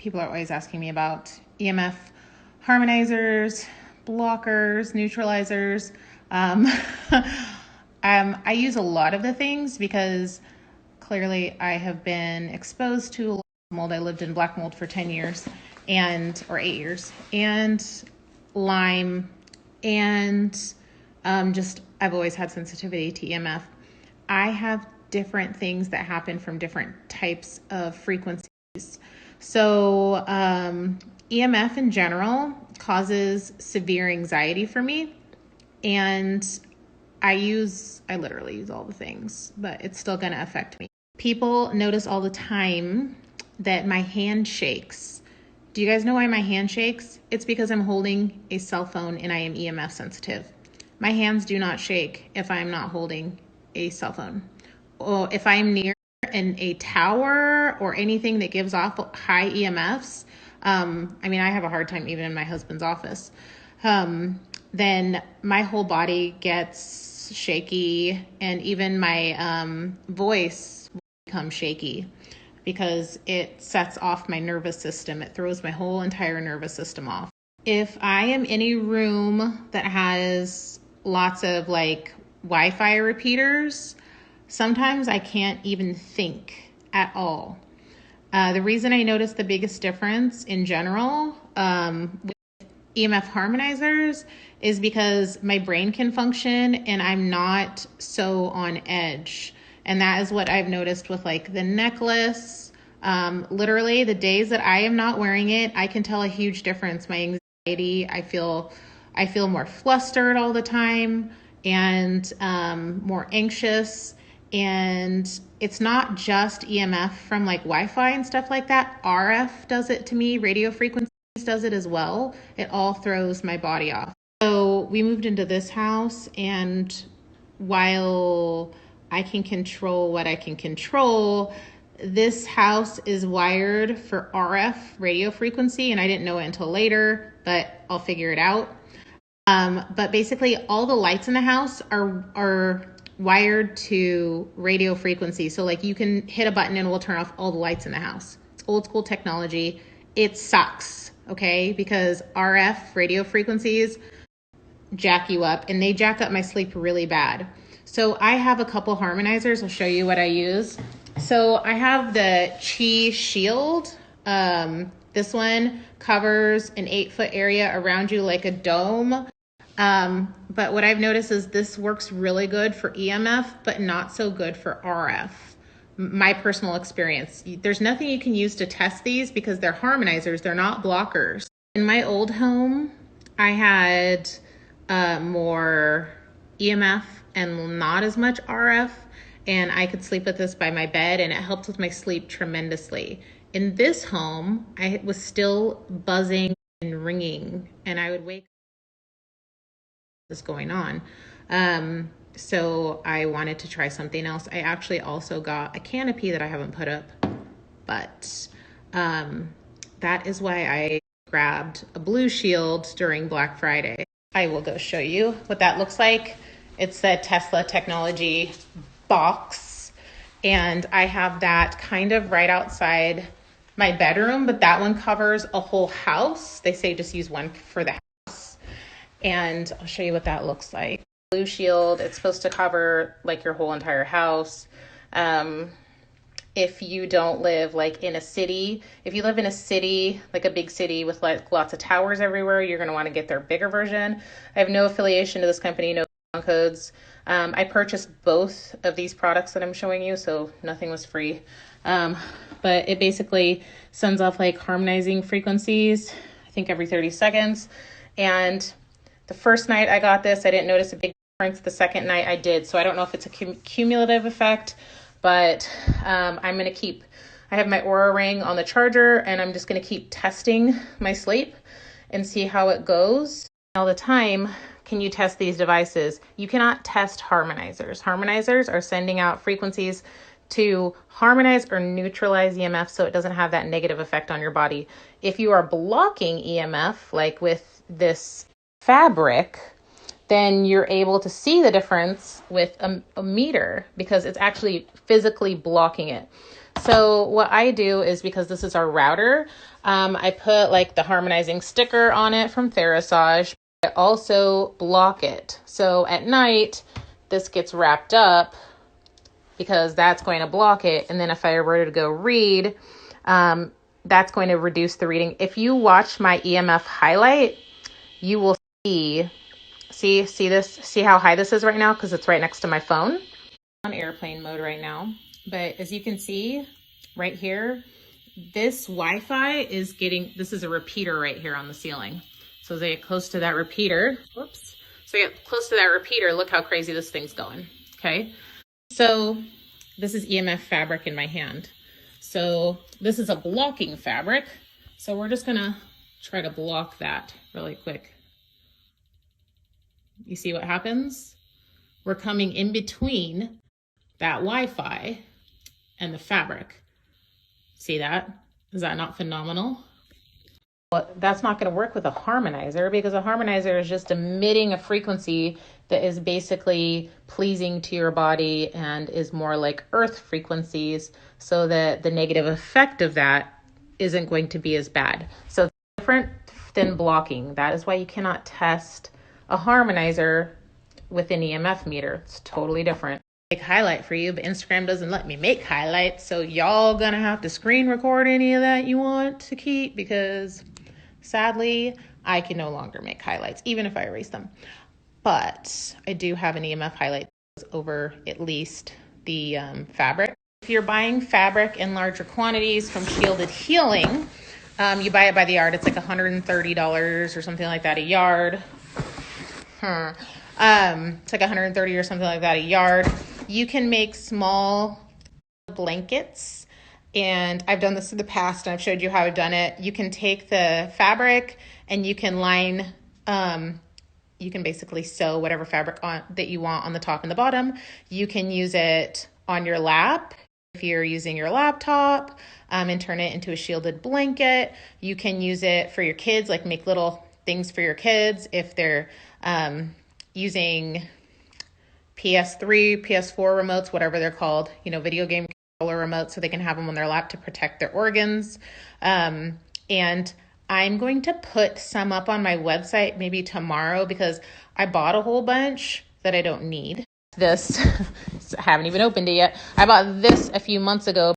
people are always asking me about EMF harmonizers, blockers, neutralizers. I use a lot of the things because clearly I have been exposed to a lot of mold. I lived in black mold for 10 years or 8 years, and Lyme, and I've always had sensitivity to EMF. I have different things that happen from different types of frequencies. So EMF in general causes severe anxiety for me, and I literally use all the things, but it's still going to affect me. People notice all the time that my hand shakes. Do you guys know why my hand shakes? It's because I'm holding a cell phone and I am EMF sensitive. My hands do not shake if I'm not holding a cell phone. Or if I'm near a tower or anything that gives off high EMFs, I have a hard time even in my husband's office, then my whole body gets shaky, and even my voice will become shaky because it sets off my nervous system. It throws my whole entire nervous system off. If I am in a room that has lots of like Wi-Fi repeaters, sometimes I can't even think at all. The reason I notice the biggest difference in general with EMF harmonizers is because my brain can function and I'm not so on edge. And that is what I've noticed with like the necklace. Literally the days that I am not wearing it, I can tell a huge difference. My anxiety, I feel more flustered all the time and more anxious. And it's not just EMF from like Wi-Fi and stuff like that. RF does it to me. Radio frequencies does it as well. It all throws my body off. So we moved into this house, and while I can control what I can control, this house is wired for RF radio frequency, and I didn't know it until later, but I'll figure it out. But basically all the lights in the house are wired to radio frequency. So like you can hit a button and it will turn off all the lights in the house. It's old school technology. It sucks, okay? Because RF radio frequencies jack you up, and they jack up my sleep really bad. So I have a couple harmonizers. I'll show you what I use. So I have the Chi Shield. This one covers an 8-foot area around you like a dome. But what I've noticed is this works really good for EMF, but not so good for RF. My personal experience. There's nothing you can use to test these because they're harmonizers. They're not blockers. In my old home, I had more EMF and not as much RF, and I could sleep with this by my bed, and it helped with my sleep tremendously. In this home, I was still buzzing and ringing, and I would wake up. What's going on? So I wanted to try something else. I actually also got a canopy that I haven't put up, but that is why I grabbed a blue shield during Black Friday. I will go show you what that looks like. It's the Tesla technology box, and I have that kind of right outside my bedroom, but that one covers a whole house. They say just use one for the house, and I'll show you what that looks like. Blue shield, it's supposed to cover like your whole entire house. If you don't live like in a city, if you live in a city, like a big city with like lots of towers everywhere, you're going to want to get their bigger version. I have no affiliation to this company, no codes. I purchased both of these products that I'm showing you, so nothing was free. But it basically sends off like harmonizing frequencies, I think every 30 seconds. And the first night I got this, I didn't notice a big difference. The second night I did. So I don't know if it's a cumulative effect, but I have my Aura ring on the charger, and I'm just going to keep testing my sleep and see how it goes. All the time, can you test these devices? You cannot test harmonizers. Harmonizers are sending out frequencies to harmonize or neutralize EMF so it doesn't have that negative effect on your body. If you are blocking EMF, like with this fabric, then you're able to see the difference with a meter because it's actually physically blocking it. So what I do is, because this is our router, I put like the harmonizing sticker on it from Therasage. I also block it. So at night, this gets wrapped up because that's going to block it. And then if I were to go read, that's going to reduce the reading. If you watch my EMF highlight, you will see this, see how high this is right now? Because it's right next to my phone. On airplane mode right now. But as you can see right here, this Wi-Fi is getting, this is a repeater right here on the ceiling. So as I get close to that repeater, whoops. So I get close to that repeater, look how crazy this thing's going, okay? So this is EMF fabric in my hand. So this is a blocking fabric. So we're just gonna try to block that really quick. You see what happens? We're coming in between that Wi-Fi and the fabric. See that? Is that not phenomenal? Well, that's not going to work with a harmonizer, because a harmonizer is just emitting a frequency that is basically pleasing to your body and is more like earth frequencies, so that the negative effect of that isn't going to be as bad. So it's different than blocking. That is why you cannot test a harmonizer with an EMF meter. It's totally different. Make highlight for you, but Instagram doesn't let me make highlights, so y'all gonna have to screen record any of that you want to keep, because sadly I can no longer make highlights even if I erase them. But I do have an EMF highlight over at least the fabric. If you're buying fabric in larger quantities from Shielded Healing, you buy it by the yard. It's like $130 or something like that a yard. It's like $130 or something like that a yard. You can make small blankets, and I've done this in the past and I've showed you how I've done it. You can take the fabric and you can line, you can basically sew whatever fabric on that you want on the top and the bottom. You can use it on your lap if you're using your laptop, and turn it into a shielded blanket. You can use it for your kids, like make little things for your kids if they're using PS3, PS4 remotes, whatever they're called, video game controller remotes, so they can have them on their lap to protect their organs. And I'm going to put some up on my website maybe tomorrow, because I bought a whole bunch that I don't need. This, I haven't even opened it yet. I bought this a few months ago.